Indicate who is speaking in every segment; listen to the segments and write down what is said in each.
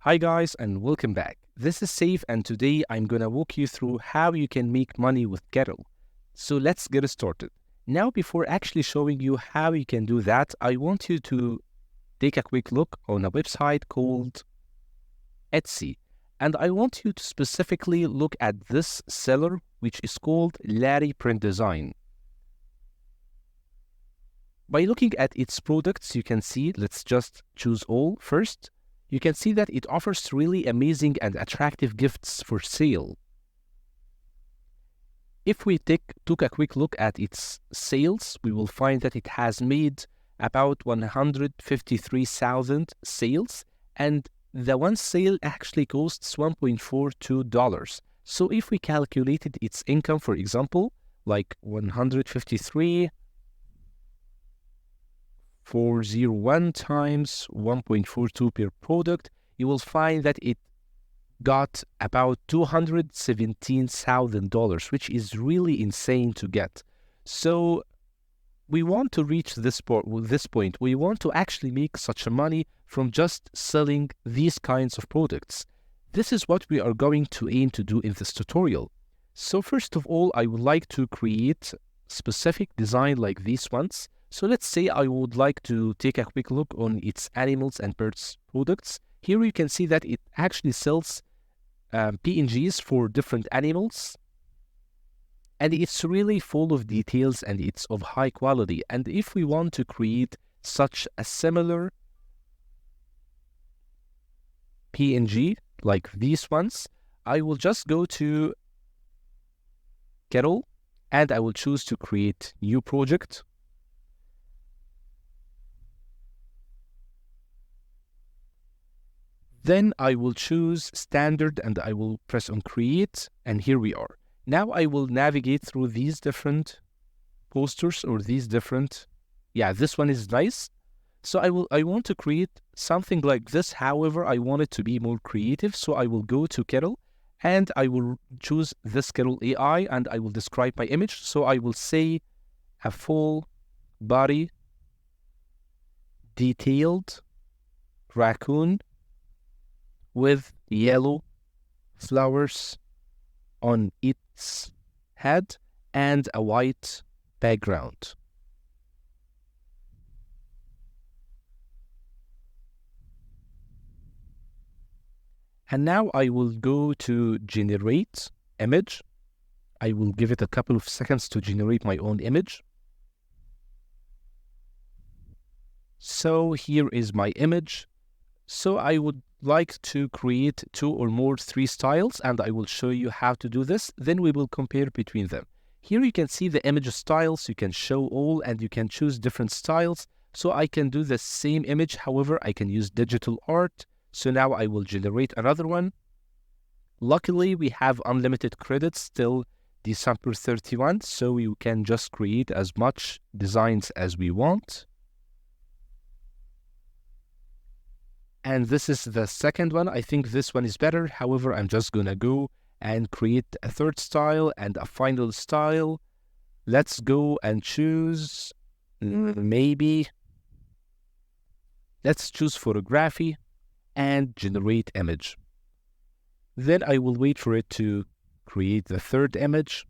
Speaker 1: Hi guys and welcome back. This is Safe and today I'm gonna walk you through how you can make money with Kettle. So let's get started. Now before actually showing you how you can do that, I want you to take a quick look on a website called Etsy. And I want you to specifically look at this seller which is called Larry Print Design. By looking at its products, you can see, let's just choose all first. You can see that it offers really amazing and attractive gifts for sale. If we took a quick look at its sales, we will find that it has made about 153,000 sales, and the one sale actually costs $1.42. So if we calculated its income, for example, like 153,401 times 1.42 per product, you will find that it got about $217,000, which is really insane to get. So we want to reach this point. We want to actually make such a money from just selling these kinds of products. This is what we are going to aim to do in this tutorial. So first of all, I would like to create specific design like these ones. So let's say I would like to take a quick look on its animals and birds products. Here you can see that it actually sells PNGs for different animals, and it's really full of details and it's of high quality. And if we want to create such a similar PNG like these ones, I will just go to Kettle and I will choose to create new project. Then I will choose standard and I will press on create, and here we are. Now I will navigate through these different posters or these different, this one is nice. So I want to create something like this. However, I want it to be more creative. So I will go to Kettle and I will choose this Kettle AI and I will describe my image. So I will say a full body detailed raccoon with yellow flowers on its head and a white background. And now I will go to generate image. I will give it a couple of seconds to generate my own image. So here is my image. So I would like to create 2 or more 3 styles, and I will show you how to do this. Then we will compare between them. Here you can see the image styles. You can show all and you can choose different styles. So I can do the same image. However, I can use digital art. So now I will generate another one. Luckily, we have unlimited credits till December 31. So we can just create as much designs as we want. And this is the second one. I think this one is better. However, I'm just gonna go and create a third style and a final style. Let's go and choose maybe, let's choose photography and generate image. Then I will wait for it to create the third image.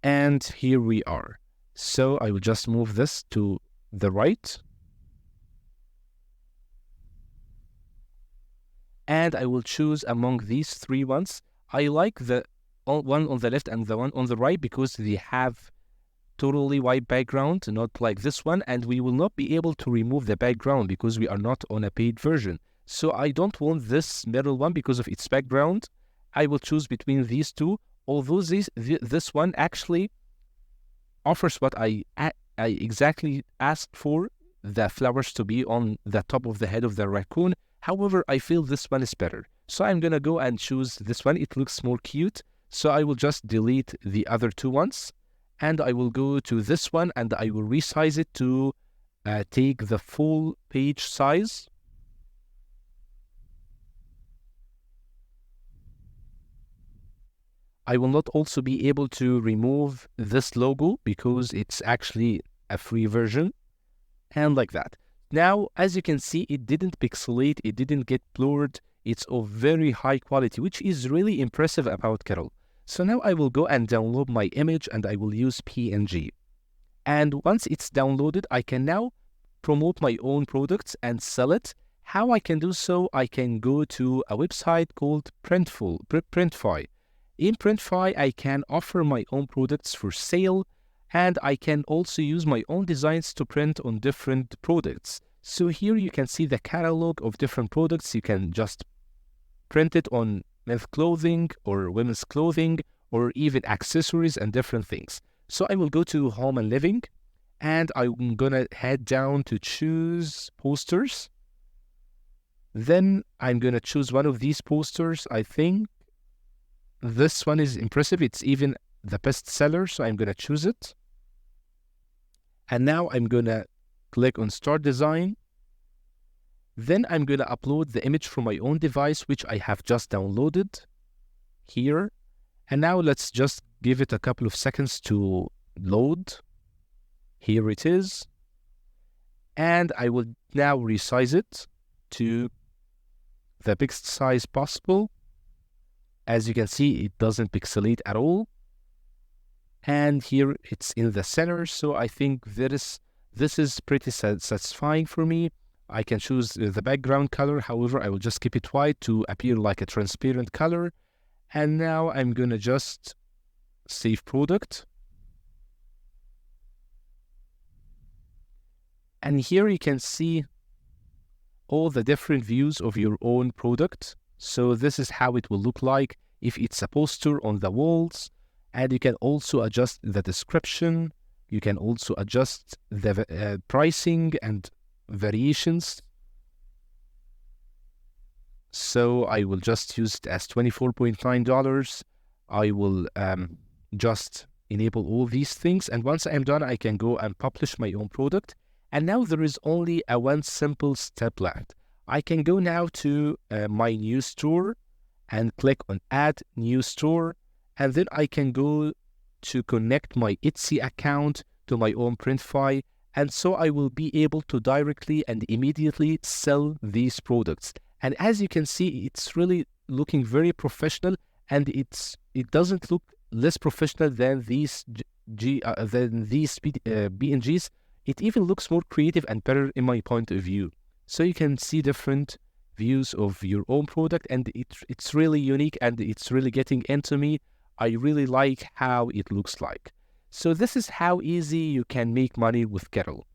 Speaker 1: And here we are. So I will just move this to the right, and I will choose among these 3 ones. I like the one on the left and the one on the right because they have totally white background, not like this one, and we will not be able to remove the background because we are not on a paid version. So I don't want this middle one because of its background. I will choose between these 2, although this one actually offers what I exactly asked for, the flowers to be on the top of the head of the raccoon. However, I feel this one is better. So I'm gonna go and choose this one. It looks more cute. So I will just delete the other 2 ones. And I will go to this one and I will resize it to take the full page size. I will not also be able to remove this logo because it's actually a free version, and like that. Now, as you can see, it didn't pixelate, it didn't get blurred. It's of very high quality, which is really impressive about Carol. So now I will go and download my image and I will use PNG. And once it's downloaded, I can now promote my own products and sell it. How I can do so? I can go to a website called Printfy. In Printfy, I can offer my own products for sale, and I can also use my own designs to print on different products. So here you can see the catalog of different products. You can just print it on men's clothing or women's clothing or even accessories and different things. So I will go to home and living, and I'm gonna head down to choose posters. Then I'm gonna choose one of these posters. I think this one is impressive. It's even the best seller, so I'm gonna choose it. And now I'm gonna click on Start Design. Then I'm gonna upload the image from my own device, which I have just downloaded here. And now let's just give it a couple of seconds to load. Here it is. And I will now resize it to the biggest size possible. As you can see, it doesn't pixelate at all. And here it's in the center. So I think this is pretty satisfying for me. I can choose the background color. However, I will just keep it white to appear like a transparent color. And now I'm gonna just save product. And here you can see all the different views of your own product. So this is how it will look like if it's a poster on the walls. And you can also adjust the description. You can also adjust the pricing and variations. So I will just use it as $24.9. I will just enable all these things. And once I'm done, I can go and publish my own product. And now there is only one simple step left. I can go now to my new store and click on Add New Store. And then I can go to connect my Etsy account to my own Printfy. And so I will be able to directly and immediately sell these products. And as you can see, it's really looking very professional, and it doesn't look less professional than these BNGs. It even looks more creative and better in my point of view. So you can see different views of your own product, and it's really unique and it's really getting into me. I really like how it looks like. So this is how easy you can make money with Kettle.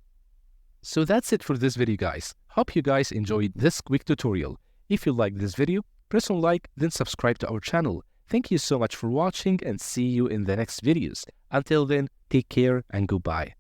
Speaker 1: So that's it for this video, guys. Hope you guys enjoyed this quick tutorial. If you like this video, press on like, then subscribe to our channel. Thank you so much for watching, and see you in the next videos. Until then, take care and goodbye.